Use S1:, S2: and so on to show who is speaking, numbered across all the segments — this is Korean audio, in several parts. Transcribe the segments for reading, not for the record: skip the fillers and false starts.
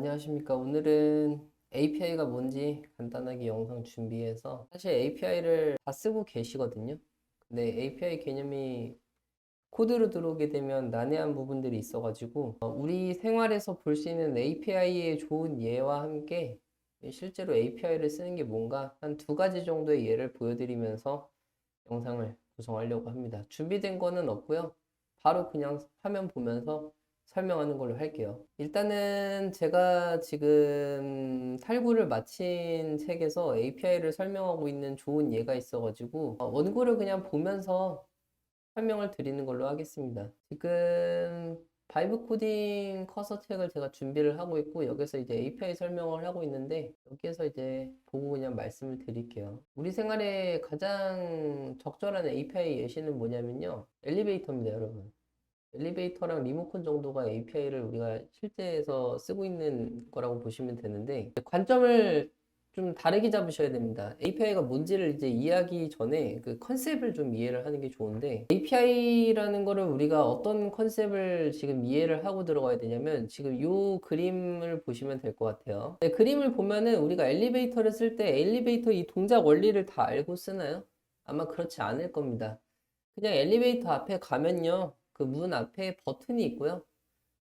S1: 안녕하십니까. 오늘은 API가 뭔지 간단하게 영상 준비해서 사실 API를 다 쓰고 계시거든요. 근데 API 개념이 코드로 들어오게 되면 난해한 부분들이 있어가지고 우리 생활에서 볼 수 있는 API의 좋은 예와 함께 실제로 API를 쓰는 게 뭔가 한 두 가지 정도의 예를 보여드리면서 영상을 구성하려고 합니다. 준비된 거는 없고요. 바로 그냥 화면 보면서 설명하는 걸로 할게요. 일단은 제가 지금 탈구를 마친 책에서 API를 설명하고 있는 좋은 예가 있어가지고 원고를 그냥 보면서 설명을 드리는 걸로 하겠습니다. 지금 바이브 코딩 커서 책을 제가 준비를 하고 있고 여기서 이제 API 설명을 하고 있는데 여기에서 이제 보고 그냥 말씀을 드릴게요. 우리 생활에 가장 적절한 API 예시는 뭐냐면요. 엘리베이터입니다, 여러분. 엘리베이터랑 리모컨 정도가 API를 우리가 실제에서 쓰고 있는 거라고 보시면 되는데 관점을 좀 다르게 잡으셔야 됩니다. API가 뭔지를 이제 이해하기 전에 그 컨셉을 좀 이해를 하는 게 좋은데 API라는 거를 우리가 어떤 컨셉을 지금 이해를 하고 들어가야 되냐면 지금 이 그림을 보시면 될 것 같아요. 네, 그림을 보면은 우리가 엘리베이터를 쓸 때 엘리베이터 이 동작 원리를 다 알고 쓰나요? 아마 그렇지 않을 겁니다. 그냥 엘리베이터 앞에 가면요. 그 문 앞에 버튼이 있고요.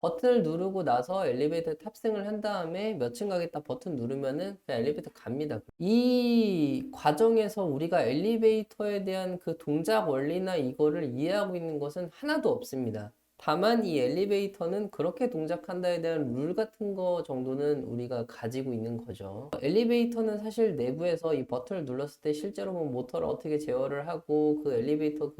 S1: 버튼을 누르고 나서 엘리베이터에 탑승을 한 다음에 몇 층 가겠다 버튼 누르면은 그냥 엘리베이터 갑니다. 이 과정에서 우리가 엘리베이터에 대한 그 동작 원리나 이거를 이해하고 있는 것은 하나도 없습니다. 다만 이 엘리베이터는 그렇게 동작한다에 대한 룰 같은 거 정도는 우리가 가지고 있는 거죠. 엘리베이터는 사실 내부에서 이 버튼을 눌렀을 때 실제로 뭐 모터를 어떻게 제어를 하고 그 엘리베이터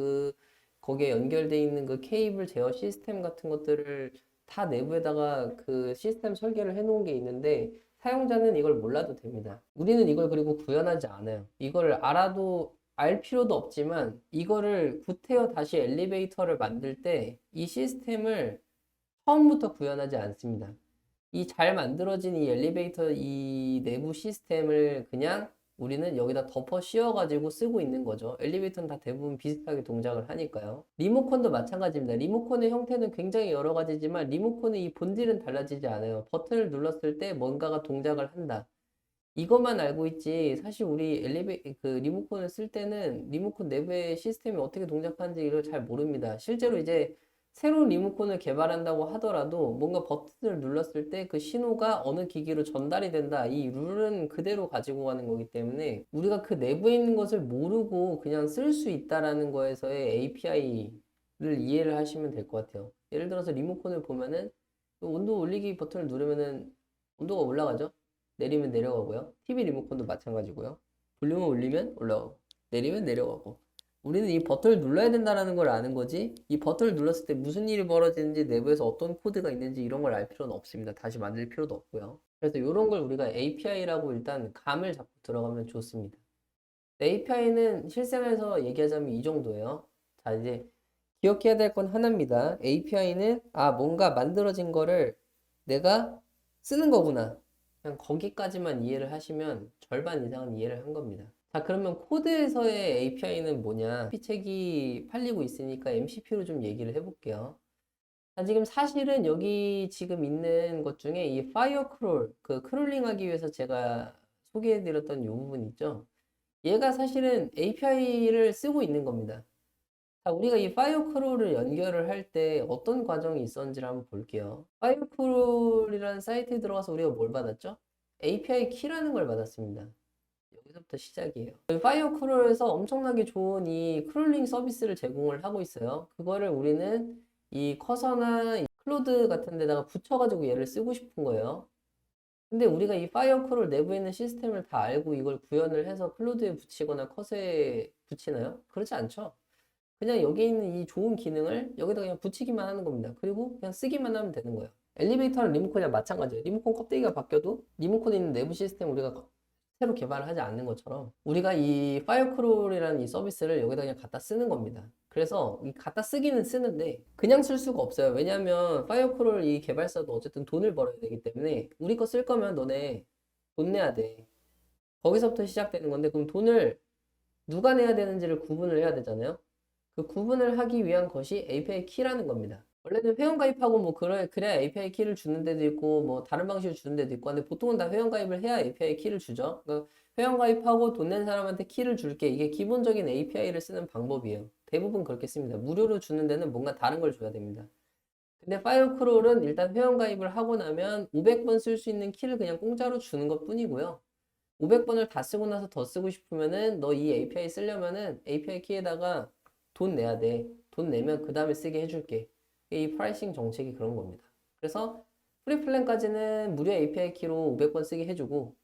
S1: 거기에 연결되어 있는 그 케이블 제어 시스템 같은 것들을 다 내부에다가 그 시스템 설계를 해 놓은 게 있는데 사용자는 이걸 몰라도 됩니다. 우리는 이걸 그리고 구현하지 않아요. 이걸 알아도 알 필요도 없지만 이거를 구태여 다시 엘리베이터를 만들 때 이 시스템을 처음부터 구현하지 않습니다. 이 잘 만들어진 이 엘리베이터 이 내부 시스템을 그냥 우리는 여기다 덮어 씌워가지고 쓰고 있는 거죠. 엘리베이터는 다 대부분 비슷하게 동작을 하니까요. 리모컨도 마찬가지입니다. 리모컨의 형태는 굉장히 여러 가지지만 리모컨의 이 본질은 달라지지 않아요. 버튼을 눌렀을 때 뭔가가 동작을 한다. 이것만 알고 있지 사실 우리 그 리모컨을 쓸 때는 리모컨 내부의 시스템이 어떻게 동작하는지를 잘 모릅니다. 실제로 이제 새로운 리모컨을 개발한다고 하더라도 뭔가 버튼을 눌렀을 때 그 신호가 어느 기기로 전달이 된다. 이 룰은 그대로 가지고 가는 거기 때문에 우리가 그 내부에 있는 것을 모르고 그냥 쓸 수 있다라는 거에서의 API를 이해를 하시면 될 것 같아요. 예를 들어서 리모컨을 보면은 온도 올리기 버튼을 누르면은 온도가 올라가죠. 내리면 내려가고요. TV 리모컨도 마찬가지고요. 볼륨을 올리면 올라가고, 내리면 내려가고. 우리는 이 버튼을 눌러야 된다는 걸 아는 거지, 이 버튼을 눌렀을 때 무슨 일이 벌어지는지, 내부에서 어떤 코드가 있는지 이런 걸 알 필요는 없습니다. 다시 만들 필요도 없고요. 그래서 이런 걸 우리가 API라고 일단 감을 잡고 들어가면 좋습니다. API는 실생활에서 얘기하자면 이 정도예요. 자, 이제 기억해야 될 건 하나입니다. API는 뭔가 만들어진 거를 내가 쓰는 거구나. 그냥 거기까지만 이해를 하시면 절반 이상은 이해를 한 겁니다. 자, 그러면 코드에서의 API는 뭐냐? 책이 팔리고 있으니까 MCP로 좀 얘기를 해볼게요. 자, 지금 사실은 여기 지금 있는 것 중에 이 파이어 크롤, 그 크롤링 하기 위해서 제가 소개해드렸던 이 부분 있죠? 얘가 사실은 API를 쓰고 있는 겁니다. 자, 우리가 이 파이어크롤을 연결을 할 때 어떤 과정이 있었는지를 한번 볼게요. 파이어크롤이라는 사이트에 들어가서 우리가 뭘 받았죠? API 키라는 걸 받았습니다. 여기서부터 시작이에요. 파이어크롤에서 엄청나게 좋은 이 크롤링 서비스를 제공을 하고 있어요. 그거를 우리는 이 커서나 이 클로드 같은 데다가 붙여가지고 얘를 쓰고 싶은 거예요. 근데 우리가 이 파이어크롤 내부에 있는 시스템을 다 알고 이걸 구현을 해서 클로드에 붙이거나 컷에 붙이나요? 그렇지 않죠. 그냥 여기 있는 이 좋은 기능을 여기다 그냥 붙이기만 하는 겁니다. 그리고 그냥 쓰기만 하면 되는 거예요. 엘리베이터랑 리모컨이랑 마찬가지예요. 리모컨 껍데기가 바뀌어도 리모컨에 있는 내부 시스템 우리가 새로 개발을 하지 않는 것처럼 우리가 이 파이어크롤이라는 이 서비스를 여기다 그냥 갖다 쓰는 겁니다. 그래서 이 갖다 쓰기는 쓰는데 그냥 쓸 수가 없어요. 왜냐하면 파이어크롤 이 개발사도 어쨌든 돈을 벌어야 되기 때문에 우리 거 쓸 거면 너네 돈 내야 돼. 거기서부터 시작되는 건데 그럼 돈을 누가 내야 되는지를 구분을 해야 되잖아요. 그 구분을 하기 위한 것이 API 키라는 겁니다. 원래는 회원가입하고 뭐 그래야 API 키를 주는 데도 있고 뭐 다른 방식으로 주는 데도 있고 근데 보통은 다 회원가입을 해야 API 키를 주죠. 그러니까 회원가입하고 돈 낸 사람한테 키를 줄게. 이게 기본적인 API를 쓰는 방법이에요. 대부분 그렇게 씁니다. 무료로 주는 데는 뭔가 다른 걸 줘야 됩니다. 근데 파이어크롤은 일단 회원가입을 하고 나면 500번 쓸 수 있는 키를 그냥 공짜로 주는 것 뿐이고요. 500번을 다 쓰고 나서 더 쓰고 싶으면은 너 이 API 쓰려면은 API 키에다가 돈 내야 돼. 돈 내면 그 다음에 쓰게 해줄게. 이 프라이싱 정책이 그런 겁니다. 그래서 프리 플랜까지는 무료 API 키로 500번 쓰게 해주고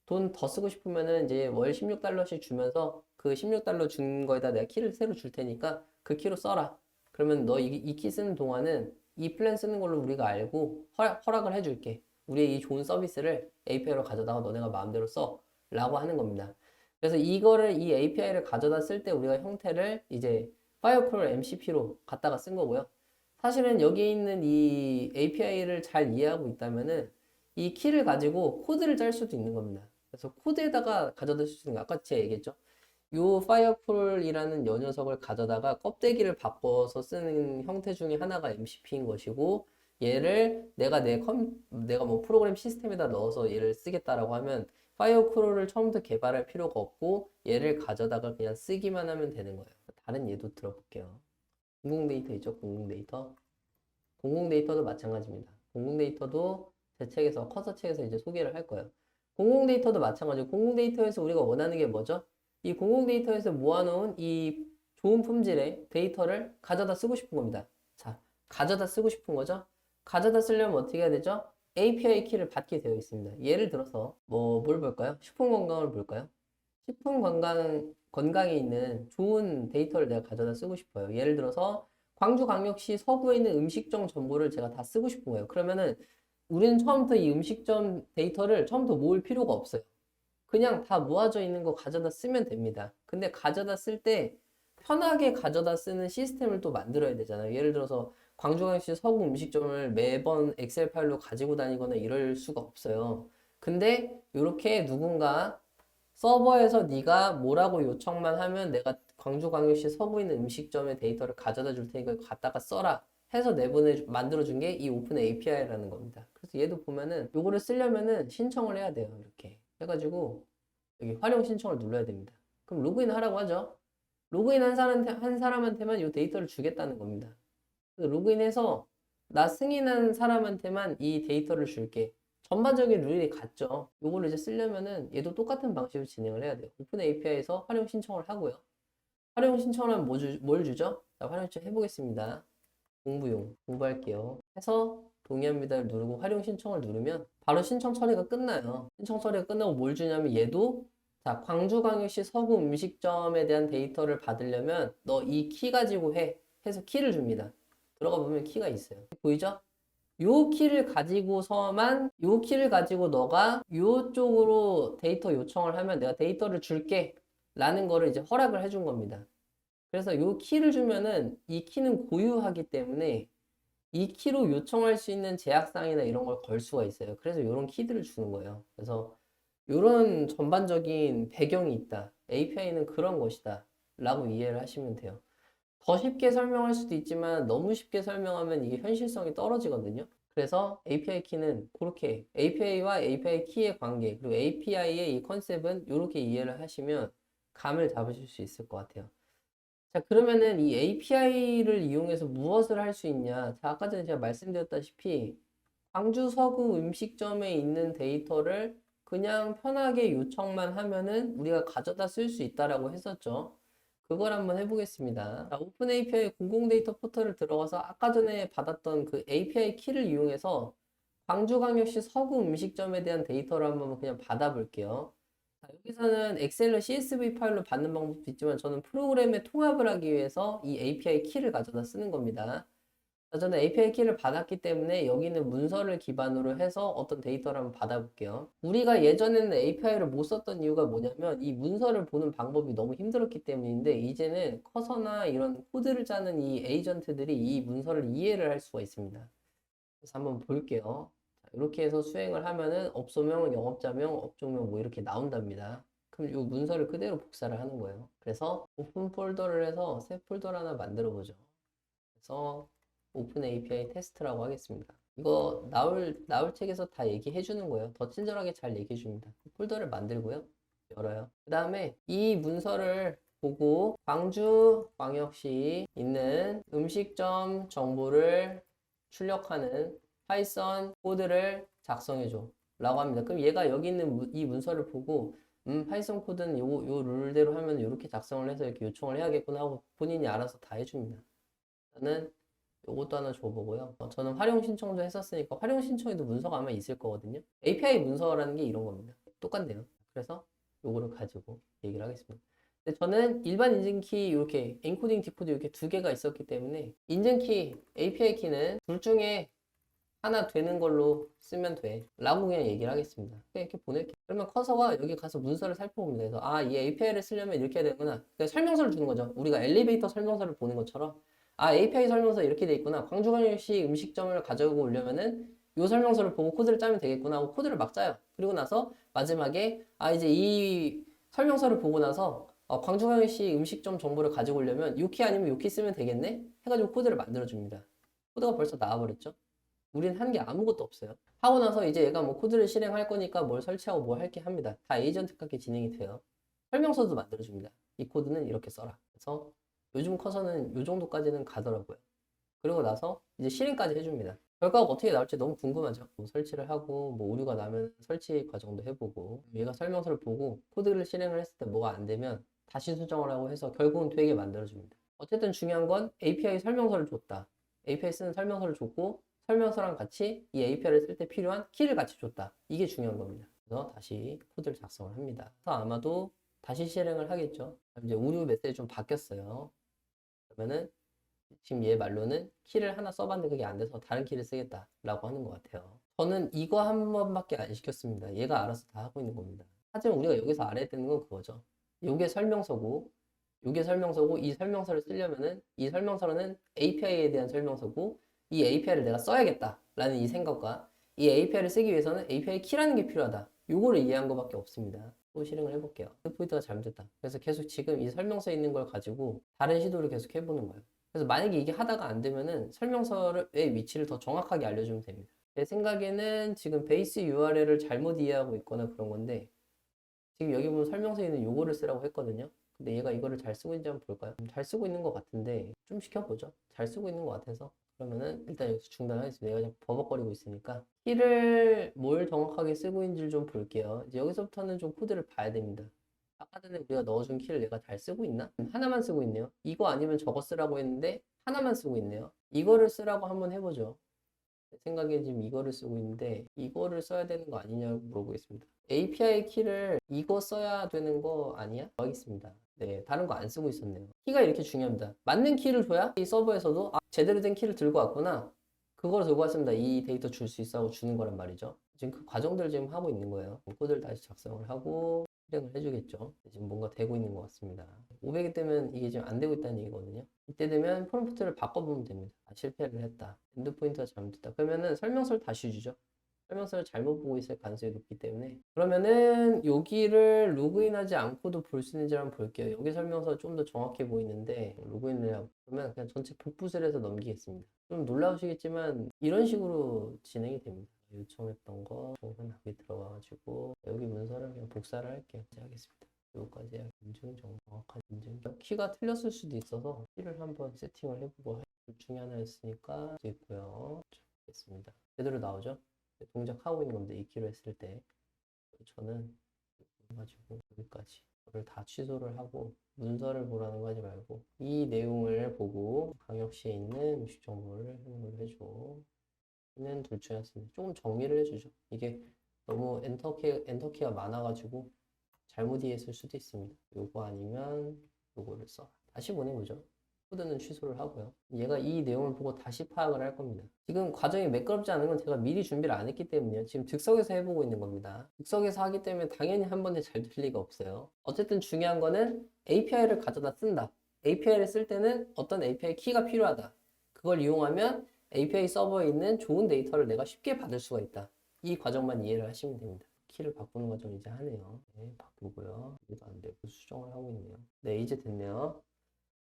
S1: 돈 더 쓰고 싶으면은 이제 월 16달러씩 주면서 그 16달러 준 거에다 내가 키를 새로 줄 테니까 그 키로 써라. 그러면 너 이 키 쓰는 동안은 이 플랜 쓰는 걸로 우리가 알고 허락을 해줄게. 우리의 이 좋은 서비스를 API로 가져다가 너네가 마음대로 써. 라고 하는 겁니다. 그래서 이 API를 가져다 쓸 때 우리가 형태를 이제 파이어크롤 MCP로 갖다가 쓴 거고요. 사실은 여기 있는 이 API를 잘 이해하고 있다면은 이 키를 가지고 코드를 짤 수도 있는 겁니다. 그래서 코드에다가 가져다 쓸 수 있는 거 아까 제가 얘기했죠. 요 파이어풀이라는 요 녀석을 가져다가 껍데기를 바꿔서 쓰는 형태 중에 하나가 MCP인 것이고 얘를 내가 뭐 프로그램 시스템에다 넣어서 얘를 쓰겠다라고 하면 파이어풀을 처음부터 개발할 필요가 없고 얘를 가져다가 그냥 쓰기만 하면 되는 거예요. 다른 예도 들어볼게요. 공공 데이터 있죠? 공공 데이터. 공공 데이터도 마찬가지입니다. 공공 데이터도 제 책에서 커서 책에서 이제 소개를 할 거예요. 공공 데이터도 마찬가지고 공공 데이터에서 우리가 원하는 게 뭐죠? 이 공공 데이터에서 모아놓은 이 좋은 품질의 데이터를 가져다 쓰고 싶은 겁니다. 자, 가져다 쓰고 싶은 거죠? 가져다 쓰려면 어떻게 해야 되죠? API 키를 받게 되어 있습니다. 예를 들어서 뭘 볼까요? 식품 건강을 볼까요? 식품 건강에 있는 좋은 데이터를 내가 가져다 쓰고 싶어요. 예를 들어서 광주광역시 서구에 있는 음식점 정보를 제가 다 쓰고 싶은 거예요. 그러면은 우리는 처음부터 이 음식점 데이터를 처음부터 모을 필요가 없어요. 그냥 다 모아져 있는 거 가져다 쓰면 됩니다. 근데 가져다 쓸 때 편하게 가져다 쓰는 시스템을 또 만들어야 되잖아요. 예를 들어서 광주광역시 서구 음식점을 매번 엑셀 파일로 가지고 다니거나 이럴 수가 없어요. 근데 이렇게 누군가 서버에서 네가 뭐라고 요청만 하면 내가 광주광역시 서구에 있는 음식점의 데이터를 가져다 줄 테니까 이거 갖다가 써라 해서 만들어 준 게 이 오픈 API라는 겁니다. 그래서 얘도 보면은 요거를 쓰려면은 신청을 해야 돼요. 이렇게 해가지고 여기 활용 신청을 눌러야 됩니다. 그럼 로그인 하라고 하죠. 로그인 한 사람한테만 이 데이터를 주겠다는 겁니다. 로그인해서 나 승인한 사람한테만 이 데이터를 줄게. 전반적인 룰이 같죠. 요거를 이제 쓰려면은 얘도 똑같은 방식으로 진행을 해야 돼요. 오픈 API에서 활용 신청을 하고요. 활용 신청을 하면 뭘 주죠? 자, 활용 신청 해보겠습니다. 공부할게요. 해서 동의합니다를 누르고 활용 신청을 누르면 바로 신청 처리가 끝나요. 신청 처리가 끝나고 뭘 주냐면 얘도 자, 광주광역시 서구 음식점에 대한 데이터를 받으려면 너 이 키 가지고 해. 해서 키를 줍니다. 들어가 보면 키가 있어요. 보이죠? 요 키를 가지고 너가 요쪽으로 데이터 요청을 하면 내가 데이터를 줄게 라는 거를 이제 허락을 해준 겁니다. 그래서 요 키를 주면은 이 키는 고유하기 때문에 이 키로 요청할 수 있는 제약사항이나 이런 걸 걸 수가 있어요. 그래서 이런 키들을 주는 거예요. 그래서 이런 전반적인 배경이 있다. API는 그런 것이다. 라고 이해를 하시면 돼요. 더 쉽게 설명할 수도 있지만 너무 쉽게 설명하면 이게 현실성이 떨어지거든요. 그래서 API 키는 그렇게 API와 API 키의 관계 그리고 API의 이 컨셉은 이렇게 이해를 하시면 감을 잡으실 수 있을 것 같아요. 자, 그러면은 이 API를 이용해서 무엇을 할 수 있냐? 자, 아까 전에 제가 말씀드렸다시피 광주 서구 음식점에 있는 데이터를 그냥 편하게 요청만 하면은 우리가 가져다 쓸 수 있다라고 했었죠. 그걸 한번 해보겠습니다. 자, 오픈 API 공공 데이터 포털을 들어가서 아까 전에 받았던 그 API 키를 이용해서 광주광역시 서구 음식점에 대한 데이터를 한번 그냥 받아볼게요. 자, 여기서는 엑셀로 CSV 파일로 받는 방법도 있지만 저는 프로그램에 통합을 하기 위해서 이 API 키를 가져다 쓰는 겁니다. 자, 저는 API 키를 받았기 때문에 여기는 문서를 기반으로 해서 어떤 데이터를 한번 받아볼게요. 우리가 예전에는 API를 못 썼던 이유가 뭐냐면 이 문서를 보는 방법이 너무 힘들었기 때문인데 이제는 커서나 이런 코드를 짜는 이 에이전트들이 이 문서를 이해를 할 수가 있습니다. 그래서 한번 볼게요. 자, 이렇게 해서 수행을 하면은 업소명, 영업자명, 업종명 뭐 이렇게 나온답니다. 그럼 이 문서를 그대로 복사를 하는 거예요. 그래서 오픈 폴더를 해서 새 폴더를 하나 만들어 보죠. 그래서 오픈 API 테스트라고 하겠습니다. 이거 나올 책에서 다 얘기해 주는 거예요. 더 친절하게 잘 얘기해 줍니다. 폴더를 만들고요. 열어요. 그 다음에 이 문서를 보고 광주광역시 있는 음식점 정보를 출력하는 파이썬 코드를 작성해 줘 라고 합니다. 그럼 얘가 여기 있는 이 문서를 보고 파이썬 코드는 요 룰대로 하면 이렇게 작성을 해서 이렇게 요청을 해야겠구나 하고 본인이 알아서 다 해줍니다. 저는 요것도 하나 줘보고요. 저는 활용 신청도 했었으니까 활용 신청에도 문서가 아마 있을 거거든요. API 문서라는 게 이런 겁니다. 똑같네요. 그래서 요거를 가지고 얘기를 하겠습니다. 근데 저는 일반 인증키 이렇게 엔코딩, 디코딩 이렇게 두 개가 있었기 때문에 인증키, API 키는 둘 중에 하나 되는 걸로 쓰면 돼 라고 그냥 얘기를 하겠습니다. 그냥 이렇게 보낼게요. 그러면 커서가 여기 가서 문서를 살펴봅니다. 그래서 아, 이 API를 쓰려면 이렇게 해야 되구나. 그러니까 설명서를 주는 거죠. 우리가 엘리베이터 설명서를 보는 것처럼 아, API 설명서 이렇게 돼 있구나. 광주광역시 음식점을 가져오고 오려면은 이 설명서를 보고 코드를 짜면 되겠구나 하고 코드를 막 짜요. 그리고 나서 마지막에 아, 이제 이 설명서를 보고 나서 광주광역시 음식점 정보를 가지고 오려면 요 키 아니면 요 키 쓰면 되겠네? 해가지고 코드를 만들어줍니다. 코드가 벌써 나와버렸죠? 우린 한 게 아무것도 없어요. 하고 나서 이제 얘가 뭐 코드를 실행할 거니까 뭘 설치하고 뭘 할 게 합니다. 다 에이전트 같게 진행이 돼요. 설명서도 만들어줍니다. 이 코드는 이렇게 써라. 그래서 요즘 커서는 요 정도까지는 가더라고요. 그리고 나서 이제 실행까지 해줍니다. 결과가 어떻게 나올지 너무 궁금하죠. 뭐 설치를 하고 뭐 오류가 나면 설치 과정도 해보고 얘가 설명서를 보고 코드를 실행을 했을 때 뭐가 안 되면 다시 수정을 하고 해서 결국은 되게 만들어줍니다. 어쨌든 중요한 건 API 설명서를 줬다. API 쓰는 설명서를 줬고 설명서랑 같이 이 API를 쓸 때 필요한 키를 같이 줬다. 이게 중요한 겁니다. 그래서 다시 코드를 작성을 합니다. 그래서 아마도 다시 실행을 하겠죠. 이제 오류 메시지 좀 바뀌었어요. 그러면은 지금 얘 말로는 키를 하나 써봤는데 그게 안 돼서 다른 키를 쓰겠다라고 하는 것 같아요. 저는 이거 한 번밖에 안 시켰습니다. 얘가 알아서 다 하고 있는 겁니다. 하지만 우리가 여기서 알아야 되는 건 그거죠. 요게 설명서고, 요게 설명서고, 이 설명서를 쓰려면은 이 설명서는 API에 대한 설명서고, 이 API를 내가 써야겠다라는 이 생각과 이 API를 쓰기 위해서는 API 키라는 게 필요하다. 요거를 이해한 것밖에 없습니다. 또 실행을 해볼게요. 그 포인트가 잘못됐다. 그래서 계속 지금 이 설명서에 있는 걸 가지고 다른 시도를 계속 해보는 거예요. 그래서 만약에 이게 하다가 안 되면은 설명서의 위치를 더 정확하게 알려주면 됩니다. 제 생각에는 지금 베이스 URL을 잘못 이해하고 있거나 그런 건데 지금 여기 보면 설명서에 있는 요거를 쓰라고 했거든요. 근데 얘가 이거를 잘 쓰고 있는지 한번 볼까요? 잘 쓰고 있는 것 같은데 좀 시켜보죠. 잘 쓰고 있는 것 같아서 그러면은 일단 여기서 중단하겠습니다. 얘가 자꾸 버벅거리고 있으니까 키를 뭘 정확하게 쓰고 있는지를 좀 볼게요. 이제 여기서부터는 좀 코드를 봐야 됩니다. 아까 전에 우리가 넣어준 키를 얘가 잘 쓰고 있나? 하나만 쓰고 있네요. 이거 아니면 저거 쓰라고 했는데 하나만 쓰고 있네요. 이거를 쓰라고 한번 해보죠. 제 생각에 지금 이거를 쓰고 있는데 이거를 써야 되는 거 아니냐고 물어보겠습니다. API 키를 이거 써야 되는 거 아니야? 하겠습니다. 네, 다른 거 안 쓰고 있었네요. 키가 이렇게 중요합니다. 맞는 키를 줘야 이 서버에서도 아, 제대로 된 키를 들고 왔구나. 그걸 들고 왔습니다. 이 데이터 줄 수 있어 하고 주는 거란 말이죠. 지금 그 과정들 지금 하고 있는 거예요. 코드를 다시 작성을 하고 실행을 해주겠죠. 지금 뭔가 되고 있는 것 같습니다. 500이 되면 이게 지금 안 되고 있다는 얘기거든요. 이때 되면 프롬프트를 바꿔보면 됩니다. 아, 실패를 했다. 엔드포인트가 잘못됐다. 그러면은 설명서를 다시 주죠. 설명서를 잘못 보고 있을 가능성이 높기 때문에 그러면은 여기를 로그인하지 않고도 볼 수 있는지 한번 볼게요. 여기 설명서 좀 더 정확해 보이는데 로그인을 하고 그러면 그냥 전체 복붙을 해서 넘기겠습니다. 좀 놀라우시겠지만 이런 식으로 진행이 됩니다. 요청했던 거 정산 여기 들어가가지고 여기 문서를 그냥 복사를 할게요. 이제 하겠습니다. 여기까지 인증 정확한 인증 키가 틀렸을 수도 있어서 키를 한번 세팅을 해보고 둘 중에 하나 있으니까 있고요. 됐습니다. 제대로 나오죠? 동작하고 있는 건데 2kg 했을 때 저는 가지고 여기까지 이걸 다 취소를 하고 문서를 보라는 거 하지 말고 이 내용을 보고 광역시에 있는 음식 정보를 해줘 는 둘 중에 하나입니다. 조금 정리를 해주죠. 이게 너무 엔터키가 많아가지고 잘못 이해했을 수도 있습니다. 요거 아니면 요거를 써. 다시 보내보죠. 코드는 취소를 하고요. 얘가 이 내용을 보고 다시 파악을 할 겁니다. 지금 과정이 매끄럽지 않은 건 제가 미리 준비를 안 했기 때문이에요. 지금 즉석에서 해보고 있는 겁니다. 즉석에서 하기 때문에 당연히 한 번에 잘 될 리가 없어요. 어쨌든 중요한 거는 API를 가져다 쓴다. API를 쓸 때는 어떤 API 키가 필요하다. 그걸 이용하면 API 서버에 있는 좋은 데이터를 내가 쉽게 받을 수가 있다. 이 과정만 이해를 하시면 됩니다. 키를 바꾸는 과정 이제 하네요. 네, 바꾸고요. 이도 안 되고 수정을 하고 있네요. 네, 이제 됐네요.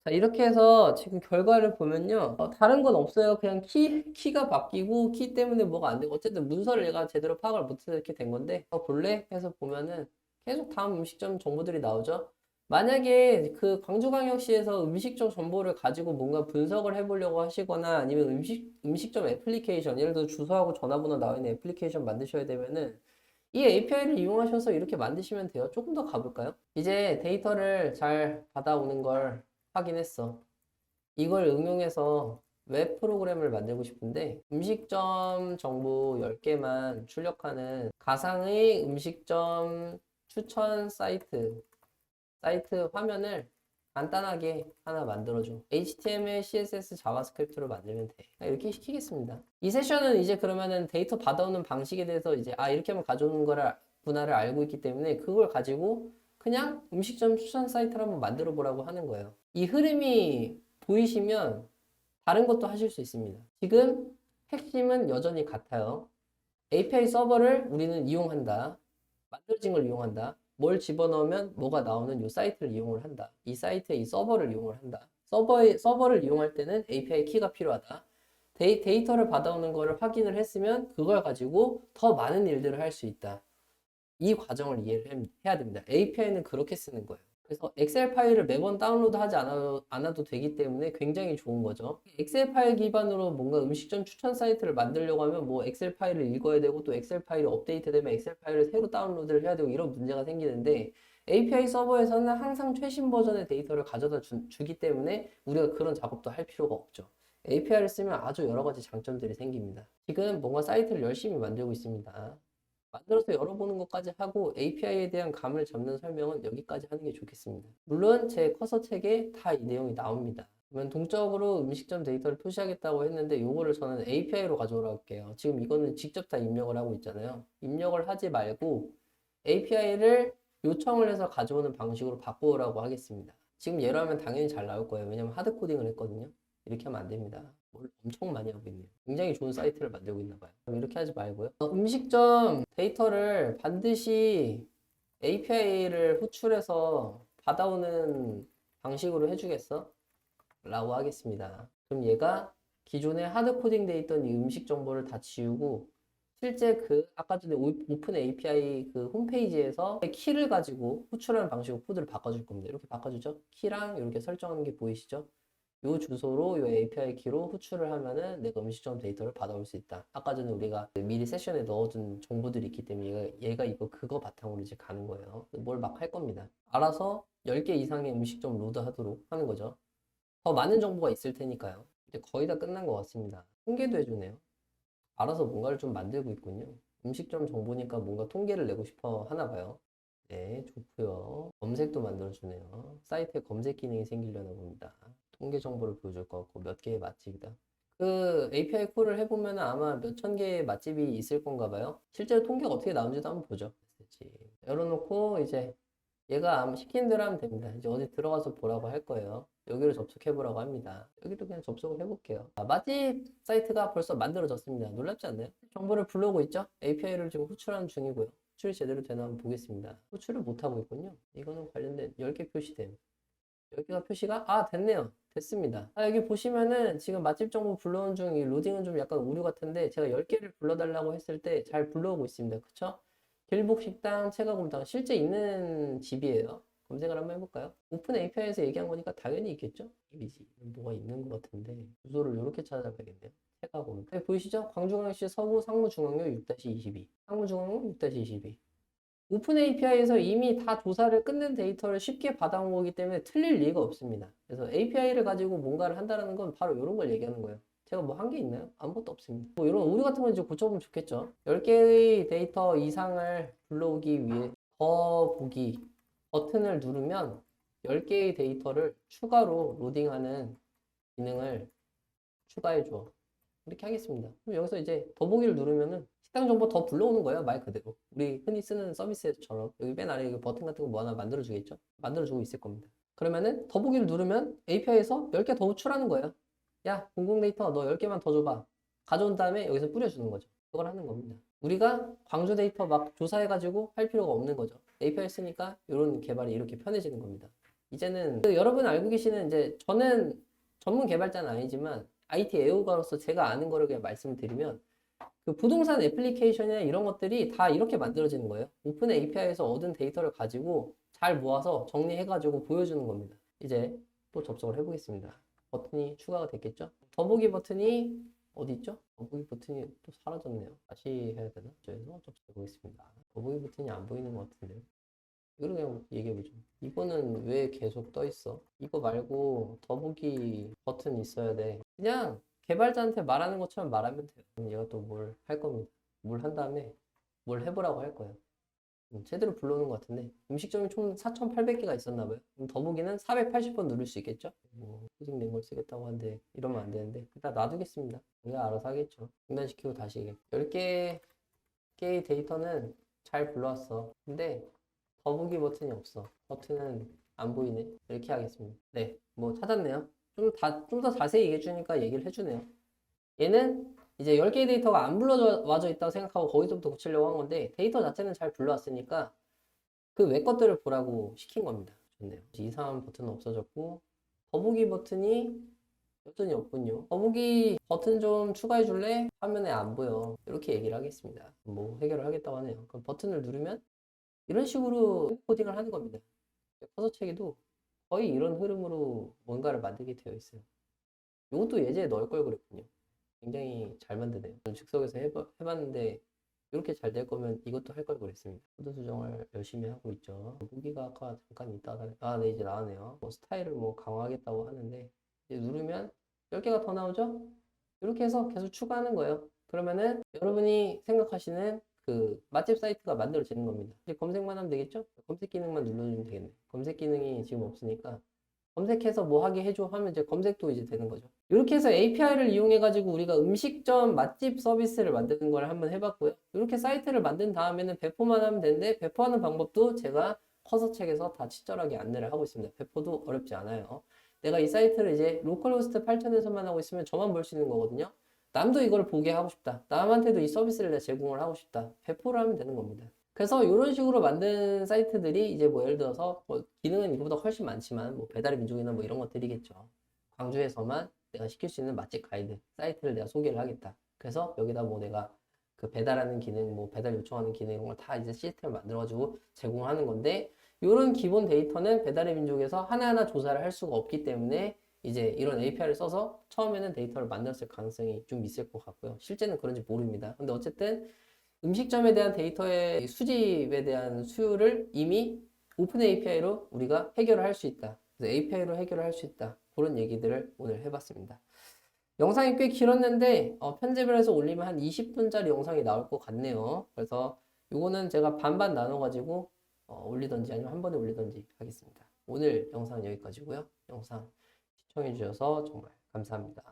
S1: 자, 이렇게 해서 지금 결과를 보면요. 다른 건 없어요. 그냥 키가 바뀌고 키 때문에 뭐가 안 되고 어쨌든 문서를 얘가 제대로 파악을 못해서 이렇게 된 건데 볼래? 해서 보면은 계속 다음 음식점 정보들이 나오죠. 만약에 그 광주광역시에서 음식점 정보를 가지고 뭔가 분석을 해보려고 하시거나 아니면 음식점 애플리케이션, 예를 들어 주소하고 전화번호 나와 있는 애플리케이션 만드셔야 되면은 이 API를 이용하셔서 이렇게 만드시면 돼요. 조금 더 가볼까요? 이제 데이터를 잘 받아오는 걸 확인했어. 이걸 응용해서 웹 프로그램을 만들고 싶은데 음식점 정보 10개만 출력하는 가상의 음식점 추천 사이트 화면을 간단하게 하나 만들어줘. HTML, CSS, 자바스크립트로 만들면 돼. 이렇게 시키겠습니다. 이 세션은 이제 그러면은 데이터 받아오는 방식에 대해서 이제 이렇게 하면 가져오는 구나를 알고 있기 때문에 그걸 가지고 그냥 음식점 추천 사이트를 한번 만들어 보라고 하는 거예요. 이 흐름이 보이시면 다른 것도 하실 수 있습니다. 지금 핵심은 여전히 같아요. API 서버를 우리는 이용한다. 만들어진 걸 이용한다. 뭘 집어넣으면 뭐가 나오는 이 사이트를 이용을 한다. 이 사이트의 이 서버를 이용을 한다. 서버를 이용할 때는 API 키가 필요하다. 데이터를 받아오는 거를 확인을 했으면 그걸 가지고 더 많은 일들을 할 수 있다. 이 과정을 이해를 해야 됩니다. API는 그렇게 쓰는 거예요. 그래서 엑셀 파일을 매번 다운로드 하지 않아도 되기 때문에 굉장히 좋은 거죠. 엑셀 파일 기반으로 뭔가 음식점 추천 사이트를 만들려고 하면 뭐 엑셀 파일을 읽어야 되고 또 엑셀 파일이 업데이트 되면 엑셀 파일을 새로 다운로드를 해야 되고 이런 문제가 생기는데 API 서버에서는 항상 최신 버전의 데이터를 가져다 주기 때문에 우리가 그런 작업도 할 필요가 없죠. API를 쓰면 아주 여러 가지 장점들이 생깁니다. 지금 뭔가 사이트를 열심히 만들고 있습니다. 만들어서 열어보는 것까지 하고 API에 대한 감을 잡는 설명은 여기까지 하는 게 좋겠습니다. 물론 제 커서 책에 다 이 내용이 나옵니다. 그러면 동적으로 음식점 데이터를 표시하겠다고 했는데 이거를 저는 API로 가져오라고 할게요. 지금 이거는 직접 다 입력을 하고 있잖아요. 입력을 하지 말고 API를 요청을 해서 가져오는 방식으로 바꾸라고 하겠습니다. 지금 예로 하면 당연히 잘 나올 거예요. 왜냐면 하드 코딩을 했거든요. 이렇게 하면 안 됩니다. 뭘 엄청 많이 하고 있네요. 굉장히 좋은 사이트를 만들고 있나 봐요. 그럼 이렇게 하지 말고요. 음식점 데이터를 반드시 API를 호출해서 받아오는 방식으로 해주겠어? 라고 하겠습니다. 그럼 얘가 기존에 하드 코딩 돼 있던 이 음식 정보를 다 지우고 실제 그 아까 전에 오픈 API 그 홈페이지에서 키를 가지고 호출하는 방식으로 코드를 바꿔줄 겁니다. 이렇게 바꿔주죠. 키랑 이렇게 설정하는 게 보이시죠? 요 주소로 요 API 키로 호출을 하면은 내가 음식점 데이터를 받아올 수 있다. 아까 전에 우리가 미리 세션에 넣어둔 정보들이 있기 때문에 얘가 그거 바탕으로 이제 가는 거예요. 뭘 막 할 겁니다. 알아서 10개 이상의 음식점 로드 하도록 하는 거죠. 더 많은 정보가 있을 테니까요. 이제 거의 다 끝난 것 같습니다. 통계도 해주네요. 알아서 뭔가를 좀 만들고 있군요. 음식점 정보니까 뭔가 통계를 내고 싶어 하나 봐요. 네, 좋고요. 검색도 만들어주네요. 사이트에 검색 기능이 생기려나 봅니다. 통계 정보를 보여줄 것 같고 몇 개의 맛집이다. 그 API 콜을 해보면 아마 몇천 개의 맛집이 있을 건가 봐요. 실제로 통계가 어떻게 나오는지도 한번 보죠. 열어놓고 이제 얘가 아마 시킨 대로 하면 됩니다. 이제 어디 들어가서 보라고 할 거예요. 여기로 접속해 보라고 합니다. 여기도 그냥 접속을 해볼게요. 맛집 사이트가 벌써 만들어졌습니다. 놀랍지 않나요? 정보를 불러오고 있죠? API를 지금 호출하는 중이고요. 호출이 제대로 되나 한번 보겠습니다. 호출을 못하고 있군요. 이거는 관련된 10개 표시됨. 여기가 표시가 됐네요. 됐습니다. 여기 보시면은 지금 맛집 정보 불러온 중 이 로딩은 좀 약간 오류 같은데 제가 10개를 불러달라고 했을 때 잘 불러오고 있습니다. 그쵸? 길복식당, 체가곰탕 실제 있는 집이에요. 검색을 한번 해볼까요? 오픈 API에서 얘기한 거니까 당연히 있겠죠? 이미지 뭐가 있는 것 같은데 주소를 이렇게 찾아봐야겠네요. 체가곰탕 여기 보이시죠? 광주광역시 서구 상무중앙로 6-22 상무중앙로 6-22 오픈 API에서 이미 다 조사를 끝낸 데이터를 쉽게 받아온 거기 때문에 틀릴 리가 없습니다. 그래서 API를 가지고 뭔가를 한다는 건 바로 이런 걸 얘기하는 거예요. 제가 뭐 한 게 있나요? 아무것도 없습니다. 뭐 이런 오류 같은 건 이제 고쳐보면 좋겠죠. 10개의 데이터 이상을 불러오기 위해 더 보기 버튼을 누르면 10개의 데이터를 추가로 로딩하는 기능을 추가해 줘. 이렇게 하겠습니다. 그럼 여기서 이제 더보기를 누르면은 식당 정보 더 불러오는 거예요. 말 그대로. 우리 흔히 쓰는 서비스처럼 여기 맨 아래 버튼 같은 거 뭐 하나 만들어 주겠죠? 만들어 주고 있을 겁니다. 그러면은 더보기를 누르면 API에서 10개 더 호출하는 거예요. 야, 공공 데이터 너 10개만 더 줘봐. 가져온 다음에 여기서 뿌려주는 거죠. 그걸 하는 겁니다. 우리가 광주 데이터 막 조사해가지고 할 필요가 없는 거죠. API 쓰니까 이런 개발이 이렇게 편해지는 겁니다. 이제는 여러분 알고 계시는 이제 저는 전문 개발자는 아니지만 IT 애호가로서 제가 아는 거를 그냥 말씀을 드리면 그 부동산 애플리케이션이나 이런 것들이 다 이렇게 만들어지는 거예요. 오픈 API에서 얻은 데이터를 가지고 잘 모아서 정리해가지고 보여주는 겁니다. 이제 또 접속을 해보겠습니다. 버튼이 추가가 됐겠죠? 더보기 버튼이 어디 있죠? 더보기 버튼이 또 사라졌네요. 다시 해야 되나? 저에서 접속해 보겠습니다. 더보기 버튼이 안 보이는 것 같은데요. 이걸 그냥 얘기해보죠. 이거는 왜 계속 떠 있어? 이거 말고 더보기 버튼 있어야 돼. 그냥 개발자한테 말하는 것처럼 말하면 돼요. 그럼 얘가 또 뭘 할 겁니다. 뭘 한 다음에 뭘 해보라고 할 거예요. 제대로 불러오는 것 같은데 음식점이 총 4,800개가 있었나 봐요. 그럼 더보기는 480번 누를 수 있겠죠? 뭐 후생된 걸 쓰겠다고 하는데 이러면 안 되는데 일단 놔두겠습니다. 얘가 알아서 하겠죠. 중단시키고 다시 10개의 데이터는 잘 불러왔어. 근데 더보기 버튼이 없어. 버튼은 안 보이네. 이렇게 하겠습니다. 네, 뭐 찾았네요. 좀 더 자세히 얘기해 주니까 얘기를 해주네요. 얘는 이제 10개의 데이터가 안 불러와져 있다고 생각하고 거기서부터 고치려고 한 건데 데이터 자체는 잘 불러왔으니까 그 외 것들을 보라고 시킨 겁니다. 좋네요. 이상한 버튼은 없어졌고 더보기 버튼이 여전히 없군요. 더보기 버튼 좀 추가해 줄래? 화면에 안 보여. 이렇게 얘기를 하겠습니다. 뭐 해결을 하겠다고 하네요. 그럼 버튼을 누르면 이런 식으로 코딩을 하는 겁니다. 커서 체계도 거의 이런 흐름으로 뭔가를 만들게 되어 있어요. 이것도 예제에 넣을 걸 그랬군요. 굉장히 잘 만드네요. 저는 즉석에서 해봤는데 이렇게 잘 될 거면 이것도 할 걸 그랬습니다. 코드 수정을 열심히 하고 있죠. 무기가 아까 잠깐 있다가 네 이제 나왔네요. 뭐 스타일을 뭐 강화하겠다고 하는데 이제 누르면 10개가 더 나오죠? 이렇게 해서 계속 추가하는 거예요. 그러면은 여러분이 생각하시는 그 맛집 사이트가 만들어지는 겁니다. 이제 검색만 하면 되겠죠? 검색 기능만 눌러주면 되겠네. 검색 기능이 지금 없으니까 검색해서 뭐 하게 해줘 하면 이제 검색도 이제 되는 거죠. 이렇게 해서 API를 이용해 가지고 우리가 음식점 맛집 서비스를 만드는 걸 한번 해봤고요. 이렇게 사이트를 만든 다음에는 배포만 하면 되는데 배포하는 방법도 제가 커서 책에서 다 친절하게 안내를 하고 있습니다. 배포도 어렵지 않아요. 내가 이 사이트를 이제 로컬호스트 8000에서만 하고 있으면 저만 볼 수 있는 거거든요. 남도 이걸 보게 하고 싶다. 남한테도 이 서비스를 내가 제공을 하고 싶다. 배포를 하면 되는 겁니다. 그래서 이런 식으로 만든 사이트들이 이제 뭐 예를 들어서 뭐 기능은 이거보다 훨씬 많지만 뭐 배달의 민족이나 뭐 이런 것들이겠죠. 광주에서만 내가 시킬 수 있는 맛집 가이드 사이트를 내가 소개를 하겠다. 그래서 여기다 뭐 내가 그 배달하는 기능, 뭐 배달 요청하는 기능 이런 걸 다 이제 시스템을 만들어가지고 제공하는 건데 이런 기본 데이터는 배달의 민족에서 하나하나 조사를 할 수가 없기 때문에 이제 이런 API를 써서 처음에는 데이터를 만들었을 가능성이 좀 있을 것 같고요. 실제는 그런지 모릅니다. 근데 어쨌든 음식점에 대한 데이터의 수집에 대한 수요를 이미 오픈 API로 우리가 해결을 할 수 있다. 그래서 API로 해결을 할 수 있다. 그런 얘기들을 오늘 해봤습니다. 영상이 꽤 길었는데 편집을 해서 올리면 한 20분짜리 영상이 나올 것 같네요. 그래서 이거는 제가 반반 나눠가지고 올리던지 아니면 한 번에 올리던지 하겠습니다. 오늘 영상은 여기까지고요. 영상 시청해주셔서 정말 감사합니다.